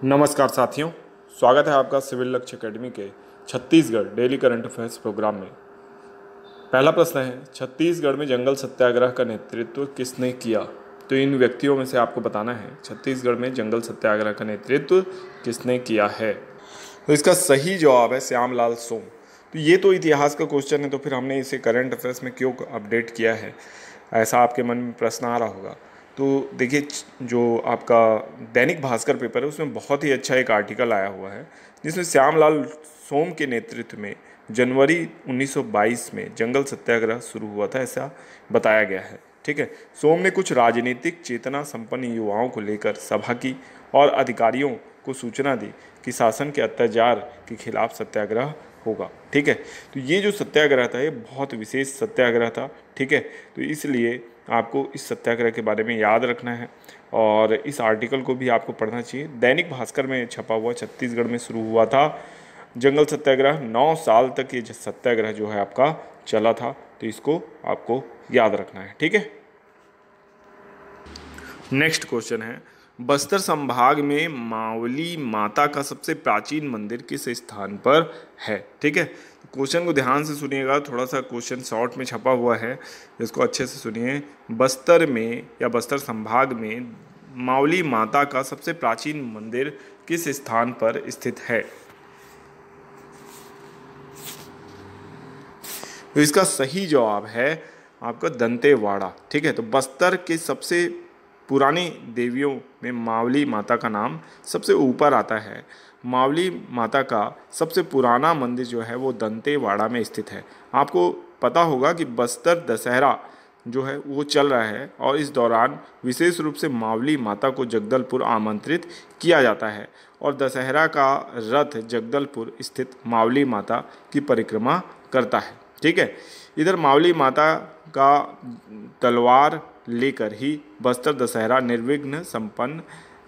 नमस्कार साथियों, स्वागत है आपका सिविल लक्ष्य एकेडमी के Chhattisgarh daily current affairs programme में। पहला प्रश्न है, छत्तीसगढ़ में जंगल सत्याग्रह का नेतृत्व किसने किया? तो इन व्यक्तियों में से आपको बताना है छत्तीसगढ़ में जंगल सत्याग्रह का नेतृत्व किसने किया है। तो इसका सही जवाब है श्यामलाल सोम। तो ये तो इतिहास का क्वेश्चन है, तो फिर हमने इसे करंट अफेयर्स में क्यों अपडेट किया है, ऐसा आपके मन में प्रश्न आ रहा होगा। तो देखिए, जो आपका दैनिक भास्कर पेपर है उसमें बहुत ही अच्छा एक आर्टिकल आया हुआ है जिसमें श्यामलाल सोम के नेतृत्व में जनवरी 1922 में जंगल सत्याग्रह शुरू हुआ था, ऐसा बताया गया है। ठीक है, सोम ने कुछ राजनीतिक चेतना संपन्न युवाओं को लेकर सभा की और अधिकारियों को सूचना दी कि शासन के अत्याचार के खिलाफ सत्याग्रह होगा। ठीक है, तो ये जो सत्याग्रह था ये बहुत विशेष सत्याग्रह था। ठीक है, तो इसलिए आपको इस सत्याग्रह के बारे में याद रखना है और इस आर्टिकल को भी आपको पढ़ना चाहिए। दैनिक भास्कर में छपा हुआ, छत्तीसगढ़ में शुरू हुआ था जंगल सत्याग्रह। 9 साल तक ये सत्याग्रह जो है आपका चला था, तो इसको आपको याद रखना है। ठीक है, नेक्स्ट क्वेश्चन है, बस्तर संभाग में मावली माता का सबसे प्राचीन मंदिर किस स्थान पर है? ठीक है, क्वेश्चन को ध्यान से सुनिएगा, थोड़ा सा क्वेश्चन शॉर्ट में छपा हुआ है, इसको अच्छे से सुनिए। बस्तर में या बस्तर संभाग में मावली माता का सबसे प्राचीन मंदिर किस स्थान पर स्थित है? तो इसका सही जवाब है आपका दंतेवाड़ा। ठीक है, तो बस्तर के सबसे पुरानी देवियों में मावली माता का नाम सबसे ऊपर आता है। मावली माता का सबसे पुराना मंदिर जो है वो दंतेवाड़ा में स्थित है। आपको पता होगा कि बस्तर दशहरा जो है वो चल रहा है और इस दौरान विशेष रूप से मावली माता को जगदलपुर आमंत्रित किया जाता है और दशहरा का रथ जगदलपुर स्थित मावली माता की परिक्रमा करता है। ठीक है, इधर मावली माता का तलवार लेकर ही बस्तर दशहरा निर्विघ्न संपन्न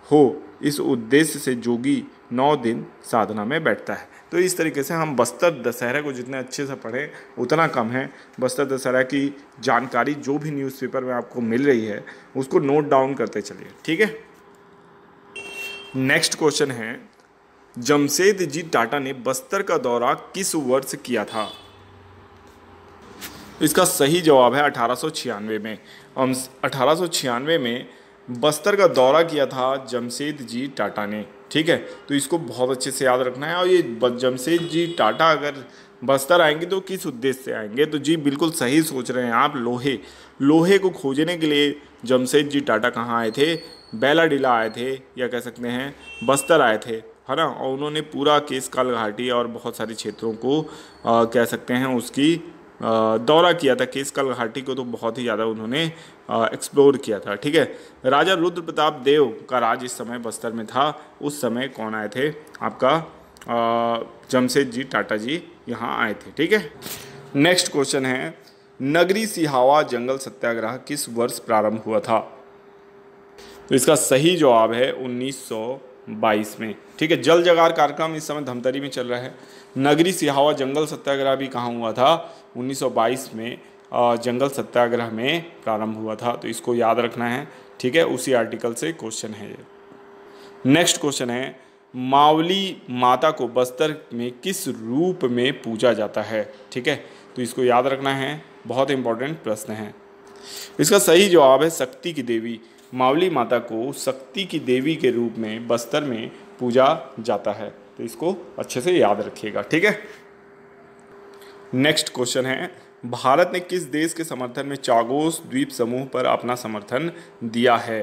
हो, इस उद्देश्य से जोगी 9 दिन साधना में बैठता है। तो इस तरीके से हम बस्तर दशहरा को जितने अच्छे से पढ़ें उतना कम है। बस्तर दशहरा की जानकारी जो भी न्यूज़पेपर में आपको मिल रही है उसको नोट डाउन करते चलिए। ठीक है, नेक्स्ट क्वेश्चन है, जमशेदजी टाटा ने बस्तर का दौरा किस वर्ष किया था? इसका सही जवाब है 1896 में। 1896 में बस्तर का दौरा किया था जमशेदजी टाटा ने। ठीक है, तो इसको बहुत अच्छे से याद रखना है। और ये जमशेदजी टाटा अगर बस्तर आएंगे तो किस उद्देश्य से आएंगे? तो जी बिल्कुल सही सोच रहे हैं आप, लोहे को खोजने के लिए जमशेदजी टाटा कहाँ आए थे? बैलाडीला आए थे, या कह सकते हैं बस्तर आए थे, है ना। और उन्होंने पूरा केशकाल घाटी और बहुत सारे क्षेत्रों को कह सकते हैं उसकी दौरा किया था। केशकाल घाटी को तो बहुत ही ज़्यादा उन्होंने एक्सप्लोर किया था। ठीक है, राजा रुद्र प्रताप देव का राज इस समय बस्तर में था। उस समय कौन आए थे? आपका जमशेदजी टाटा जी यहाँ आए थे। ठीक है, नेक्स्ट क्वेश्चन है, नगरी सिहावा जंगल सत्याग्रह किस वर्ष प्रारंभ हुआ था? तो इसका सही जवाब है 1922 में। ठीक है, जल जगार कार्यक्रम इस समय धमतरी में चल रहा है। नगरी सिहावा जंगल सत्याग्रह भी कहाँ हुआ था? 1922 में जंगल सत्याग्रह में प्रारंभ हुआ था, तो इसको याद रखना है। ठीक है, उसी आर्टिकल से क्वेश्चन है ये। नेक्स्ट क्वेश्चन है, मावली माता को बस्तर में किस रूप में पूजा जाता है? ठीक है, तो इसको याद रखना है, बहुत इंपॉर्टेंट प्रश्न है। इसका सही जवाब है शक्ति की देवी। मावली माता को शक्ति की देवी के रूप में बस्तर में पूजा जाता है, तो इसको अच्छे से याद रखिएगा। ठीक है, नेक्स्ट क्वेश्चन है, भारत ने किस देश के समर्थन में चागोस द्वीप समूह पर अपना समर्थन दिया है?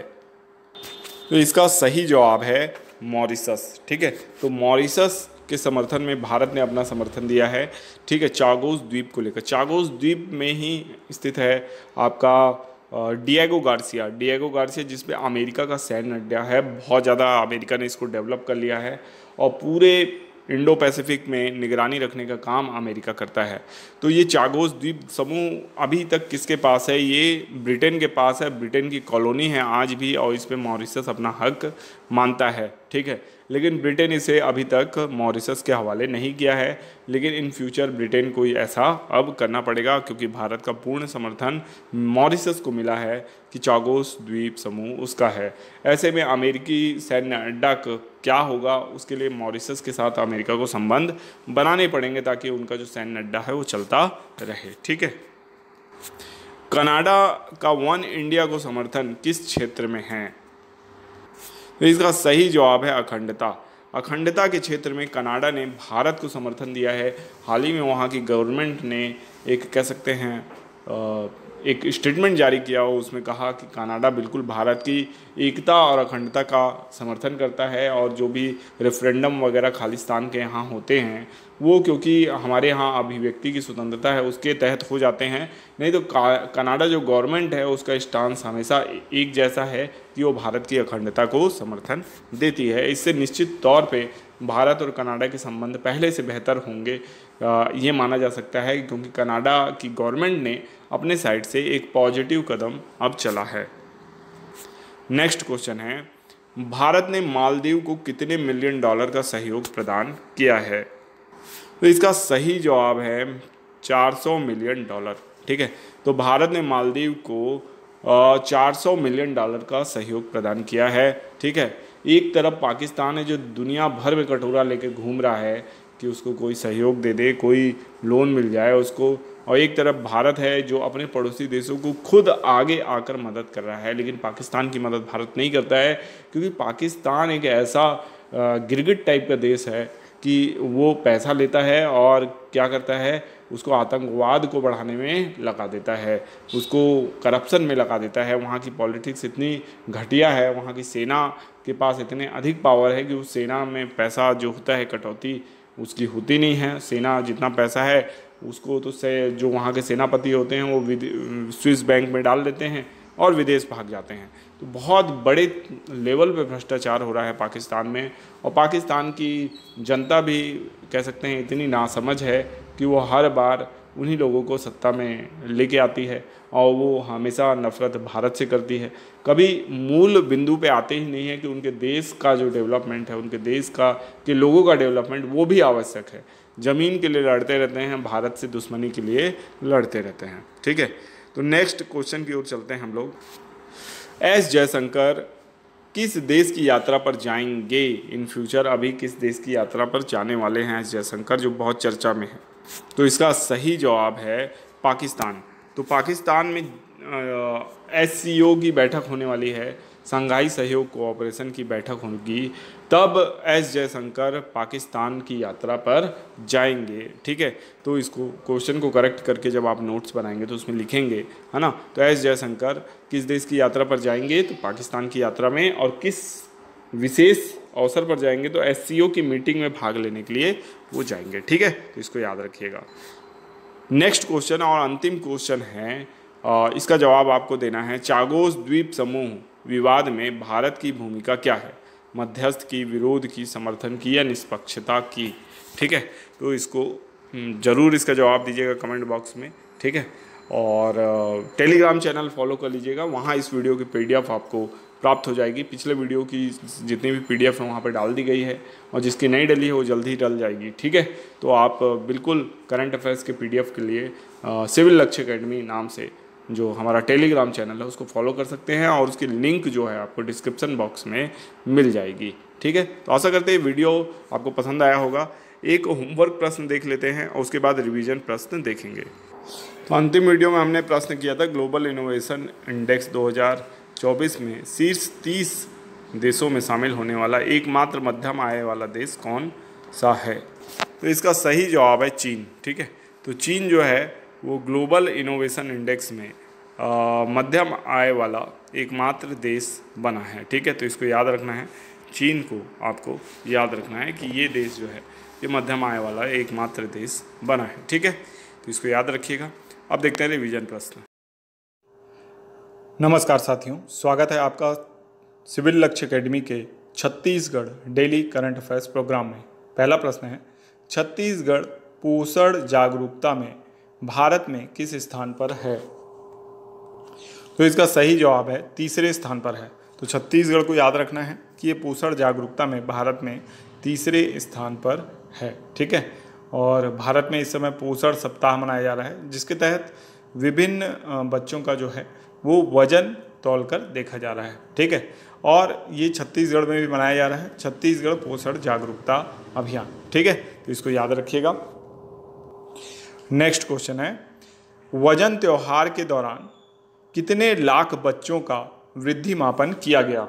तो इसका सही जवाब है मॉरिशस। ठीक है, तो मॉरिशस के समर्थन में भारत ने अपना समर्थन दिया है। ठीक है, चागोस द्वीप को लेकर। चागोस द्वीप में ही स्थित है आपका डिएगो गार्सिया जिस पे अमेरिका का सैन्य अड्डा है। बहुत ज़्यादा अमेरिका ने इसको डेवलप कर लिया है और पूरे इंडो पैसिफिक में निगरानी रखने का काम अमेरिका करता है। तो ये चागोस द्वीप समूह अभी तक किसके पास है? ये ब्रिटेन के पास है। ब्रिटेन की कॉलोनी है आज भी और इस पे मॉरिशस अपना हक मानता है। ठीक है। लेकिन ब्रिटेन इसे अभी तक मॉरिशस के हवाले नहीं किया है, लेकिन इन फ्यूचर ब्रिटेन को ऐसा अब करना पड़ेगा, क्योंकि भारत का पूर्ण समर्थन मॉरिशस को मिला है कि चागोस द्वीप समूह उसका है। ऐसे में अमेरिकी सैन्य अड्डा क्या होगा, उसके लिए मॉरिशस के साथ अमेरिका को संबंध बनाने पड़ेंगे ताकि उनका जो सैन्य अड्डा है वो चलता रहे, ठीक है। कनाडा का वन इंडिया को समर्थन किस क्षेत्र में है? तो इसका सही जवाब है अखंडता। अखंडता के क्षेत्र में कनाडा ने भारत को समर्थन दिया है। हाल ही में वहाँ की गवर्नमेंट ने एक कह सकते हैं एक स्टेटमेंट जारी किया हो, उसमें कहा कि कनाडा बिल्कुल भारत की एकता और अखंडता का समर्थन करता है, और जो भी रेफरेंडम वगैरह खालिस्तान के यहाँ होते हैं वो क्योंकि हमारे यहाँ अभिव्यक्ति की स्वतंत्रता है उसके तहत हो जाते हैं। नहीं तो कनाडा जो गवर्नमेंट है उसका स्टांस हमेशा एक जैसा है कि वो भारत की अखंडता को समर्थन देती है। इससे निश्चित तौर पे भारत और कनाडा के संबंध पहले से बेहतर होंगे ये माना जा सकता है, क्योंकि कनाडा की गवर्नमेंट ने अपने साइड से एक पॉजिटिव कदम अब चला है। नेक्स्ट क्वेश्चन है, भारत ने मालदीव को कितने मिलियन डॉलर का सहयोग प्रदान किया है? तो इसका सही जवाब है 400 मिलियन डॉलर, ठीक है। तो भारत ने मालदीव को 400 मिलियन डॉलर का सहयोग प्रदान किया है, ठीक है। एक तरफ पाकिस्तान है जो दुनिया भर में कटोरा लेके घूम रहा है कि उसको कोई सहयोग दे दे, कोई लोन मिल जाए उसको, और एक तरफ भारत है जो अपने पड़ोसी देशों को खुद आगे आकर मदद कर रहा है। लेकिन पाकिस्तान की मदद भारत नहीं करता है, क्योंकि पाकिस्तान एक ऐसा गिरगिट टाइप का देश है कि वो पैसा लेता है और क्या करता है, उसको आतंकवाद को बढ़ाने में लगा देता है, उसको करप्शन में लगा देता है। वहाँ की पॉलिटिक्स इतनी घटिया है, वहाँ की सेना के पास इतने अधिक पावर है कि उस सेना में पैसा जो होता है कटौती उसकी होती नहीं है। सेना जितना पैसा है उसको तो से जो वहाँ के सेनापति होते हैं वो स्विस बैंक में डाल देते हैं और विदेश भाग जाते हैं। तो बहुत बड़े लेवल पे भ्रष्टाचार हो रहा है पाकिस्तान में, और पाकिस्तान की जनता भी कह सकते हैं इतनी नासमझ है कि वो हर बार उन्हीं लोगों को सत्ता में लेके आती है और वो हमेशा नफरत भारत से करती है। कभी मूल बिंदु पे आते ही नहीं है कि उनके देश का जो डेवलपमेंट है, उनके देश का के लोगों का डेवलपमेंट वो भी आवश्यक है। ज़मीन के लिए लड़ते रहते हैं, भारत से दुश्मनी के लिए लड़ते रहते हैं, ठीक है। तो नेक्स्ट क्वेश्चन की ओर चलते हैं हम लोग। एस जयशंकर किस देश की यात्रा पर जाएंगे इन फ्यूचर? अभी किस देश की यात्रा पर जाने वाले हैं एस जयशंकर, जो बहुत चर्चा में है? तो इसका सही जवाब है पाकिस्तान। तो पाकिस्तान में SCO की बैठक होने वाली है, शंघाई सहयोग कोऑपरेशन की बैठक होगी, तब एस जयशंकर पाकिस्तान की यात्रा पर जाएंगे, ठीक है। तो इसको क्वेश्चन को करेक्ट करके जब आप नोट्स बनाएंगे तो उसमें लिखेंगे, है ना। तो एस जयशंकर किस देश की यात्रा पर जाएंगे? तो पाकिस्तान की यात्रा में, और किस विशेष अवसर पर जाएंगे? तो SCO की मीटिंग में भाग लेने के लिए वो जाएंगे, ठीक है। तो इसको याद रखिएगा। नेक्स्ट क्वेश्चन और अंतिम क्वेश्चन है, इसका जवाब आपको देना है। चागोस द्वीप समूह विवाद में भारत की भूमिका क्या है? मध्यस्थ की, विरोध की, समर्थन की या निष्पक्षता की, ठीक है। तो इसको ज़रूर इसका जवाब दीजिएगा कमेंट बॉक्स में, ठीक है। और टेलीग्राम चैनल फॉलो कर लीजिएगा, वहाँ इस वीडियो की PDF आपको प्राप्त हो जाएगी। पिछले वीडियो की जितनी भी PDF है वहाँ पर डाल दी गई है, और जिसकी नहीं डली है वो जल्दी ही डल जाएगी, ठीक है। तो आप बिल्कुल करंट अफेयर्स के PDF के लिए सिविल लक्ष्य अकेडमी नाम से जो हमारा टेलीग्राम चैनल है उसको फॉलो कर सकते हैं, और उसकी लिंक जो है आपको डिस्क्रिप्शन बॉक्स में मिल जाएगी, ठीक है। तो आशा करते हैं वीडियो आपको पसंद आया होगा। एक होमवर्क प्रश्न देख लेते हैं और उसके बाद रिवीजन प्रश्न देखेंगे। तो अंतिम वीडियो में हमने प्रश्न किया था, ग्लोबल इनोवेशन इंडेक्स 2024 में शीर्ष 30 देशों में शामिल होने वाला एकमात्र मध्यम आय वाला देश कौन सा है? तो इसका सही जवाब है चीन, ठीक है। तो चीन जो है वो ग्लोबल इनोवेशन इंडेक्स में मध्यम आय वाला एकमात्र देश बना है, ठीक है। तो इसको याद रखना है, चीन को आपको याद रखना है कि ये देश जो है ये मध्यम आय वाला एकमात्र देश बना है, ठीक है। तो इसको याद रखिएगा। अब देखते हैं रिवीजन प्रश्न। नमस्कार साथियों, स्वागत है आपका सिविल लक्ष्य अकेडमी के Chhattisgarh daily current affairs programme में। पहला प्रश्न है, छत्तीसगढ़ पोषण जागरूकता में भारत में किस स्थान पर है? तो इसका सही जवाब है तीसरे स्थान पर है। तो छत्तीसगढ़ को याद रखना है कि ये पोषण जागरूकता में भारत में तीसरे स्थान पर है। ठीक है, और भारत में इस समय पोषण सप्ताह मनाया जा रहा है, जिसके तहत विभिन्न बच्चों का जो है वो वजन तौलकर देखा जा रहा है। ठीक है, और ये छत्तीसगढ़ में भी मनाया जा रहा है, छत्तीसगढ़ पोषण जागरूकता अभियान। ठीक है, तो इसको याद रखिएगा। नेक्स्ट क्वेश्चन है, वजन त्योहार के दौरान कितने लाख बच्चों का वृद्धि मापन किया गया?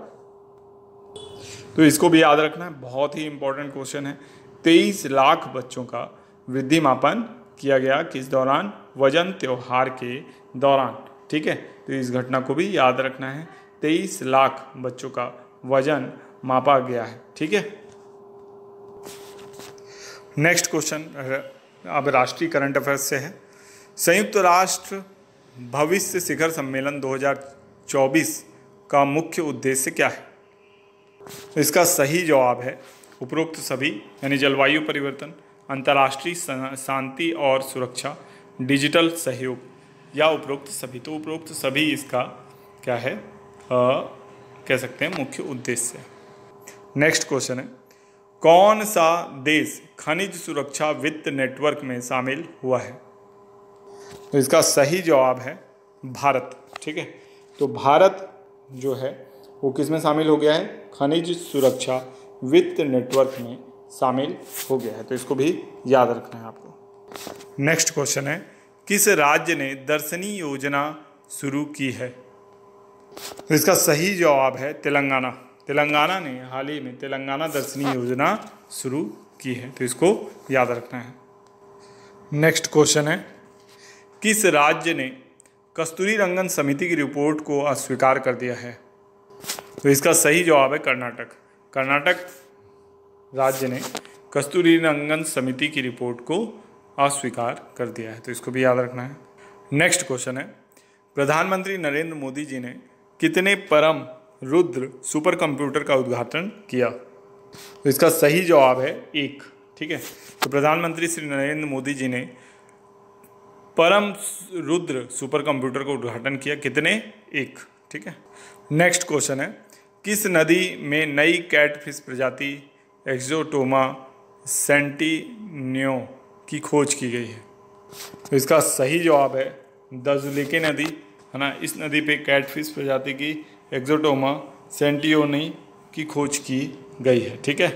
तो इसको भी याद रखना है, बहुत ही इंपॉर्टेंट क्वेश्चन है। 23 लाख बच्चों का वृद्धि मापन किया गया किस दौरान? वजन त्योहार के दौरान। ठीक है, तो इस घटना को भी याद रखना है। 23 लाख बच्चों का वजन मापा गया है। ठीक है, नेक्स्ट क्वेश्चन अब राष्ट्रीय करंट अफेयर्स से है। संयुक्त राष्ट्र भविष्य शिखर सम्मेलन 2024 का मुख्य उद्देश्य क्या है? इसका सही जवाब है उपरोक्त सभी, यानी जलवायु परिवर्तन, अंतर्राष्ट्रीय शांति और सुरक्षा, डिजिटल सहयोग या उपरोक्त सभी। तो उपरोक्त सभी इसका क्या है, कह सकते हैं मुख्य उद्देश्य। नेक्स्ट क्वेश्चन है, कौन सा देश खनिज सुरक्षा वित्त नेटवर्क में शामिल हुआ है? तो इसका सही जवाब है भारत। ठीक है, तो भारत जो है वो किस में शामिल हो गया है? खनिज सुरक्षा वित्त नेटवर्क में शामिल हो गया है। तो इसको भी याद रखना है आपको। नेक्स्ट क्वेश्चन है, किस राज्य ने दर्शनी योजना शुरू की है? तो इसका सही जवाब है तेलंगाना। तेलंगाना ने हाल ही में तेलंगाना दर्शनी योजना शुरू की है। तो इसको याद रखना है। नेक्स्ट क्वेश्चन है, किस राज्य ने कस्तूरी रंगन समिति की रिपोर्ट को अस्वीकार कर दिया है? तो इसका सही जवाब है कर्नाटक। कर्नाटक राज्य ने कस्तूरी रंगन समिति की रिपोर्ट को अस्वीकार कर दिया है। तो इसको भी याद रखना है। नेक्स्ट क्वेश्चन है, प्रधानमंत्री नरेंद्र मोदी जी ने कितने परम रुद्र सुपर कंप्यूटर का उद्घाटन किया? तो इसका सही जवाब है 1। ठीक है, तो प्रधानमंत्री श्री नरेंद्र मोदी जी ने परम रुद्र सुपर कंप्यूटर का उद्घाटन किया। कितने? 1। ठीक है, नेक्स्ट क्वेश्चन है, किस नदी में नई कैटफिश प्रजाति एक्सोटोमा सेंटिनियो की खोज की गई है? तो इसका सही जवाब है दाजुलिके नदी, है ना। इस नदी पे कैटफिश प्रजाति की एक्सोटोमा सेंटियोनी की खोज की गई है। ठीक है,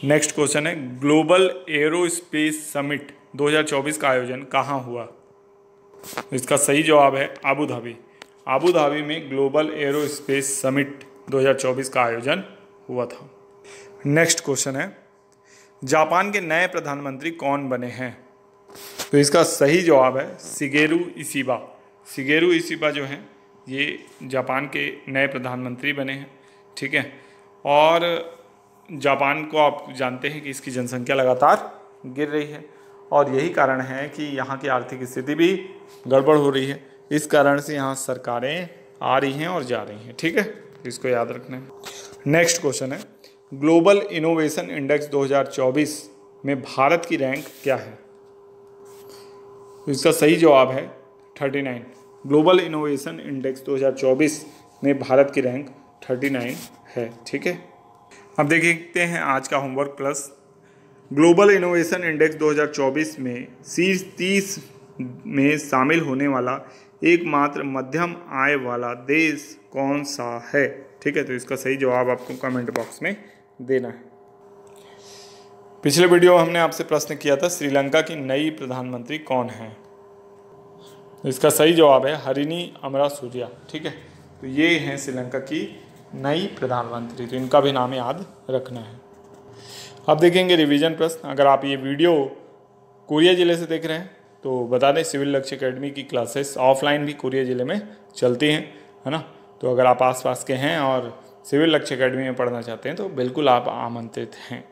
नेक्स्ट क्वेश्चन है, ग्लोबल एरोस्पेस समिट 2024 का आयोजन कहाँ हुआ? इसका सही जवाब है अबू धाबी। अबू धाबी में ग्लोबल एरोस्पेस समिट 2024 का आयोजन हुआ था। नेक्स्ट क्वेश्चन है, जापान के नए प्रधानमंत्री कौन बने हैं? तो इसका सही जवाब है शिगेरू इशिबा। शिगेरू इशिबा जो हैं ये जापान के नए प्रधानमंत्री बने हैं। ठीक है, और जापान को आप जानते हैं कि इसकी जनसंख्या लगातार गिर रही है और यही कारण है कि यहाँ की आर्थिक स्थिति भी गड़बड़ हो रही है। इस कारण से यहाँ सरकारें आ रही हैं और जा रही हैं। ठीक है, इसको याद रखना है। नेक्स्ट क्वेश्चन है, ग्लोबल इनोवेशन इंडेक्स 2024 में भारत की रैंक क्या है? तो इसका सही जवाब है 39। ग्लोबल इनोवेशन इंडेक्स 2024 में भारत की रैंक 39 है। ठीक है, अब देखते हैं आज का homework plus. Global innovation index 2024 में शीर्ष 30 में शामिल होने वाला एकमात्र मध्यम आय वाला देश कौन सा है? ठीक है, तो इसका सही जवाब आपको कमेंट बॉक्स में देना है। पिछले वीडियो में हमने आपसे प्रश्न किया था श्रीलंका की नई प्रधानमंत्री कौन है? तो इसका सही जवाब है हरिनी अमरासूरिया। ठीक है, तो ये हैं श्रीलंका की नई प्रधानमंत्री, तो इनका भी नाम याद रखना है। अब देखेंगे रिवीजन प्रश्न। अगर आप ये वीडियो कोरिया ज़िले से देख रहे हैं तो बता दें सिविल लक्ष्य एकेडमी की क्लासेस ऑफलाइन भी कोरिया ज़िले में चलती हैं, है ना। तो अगर आप आसपास के हैं और सिविल लक्ष्य एकेडमी में पढ़ना चाहते हैं तो बिल्कुल आप आमंत्रित हैं।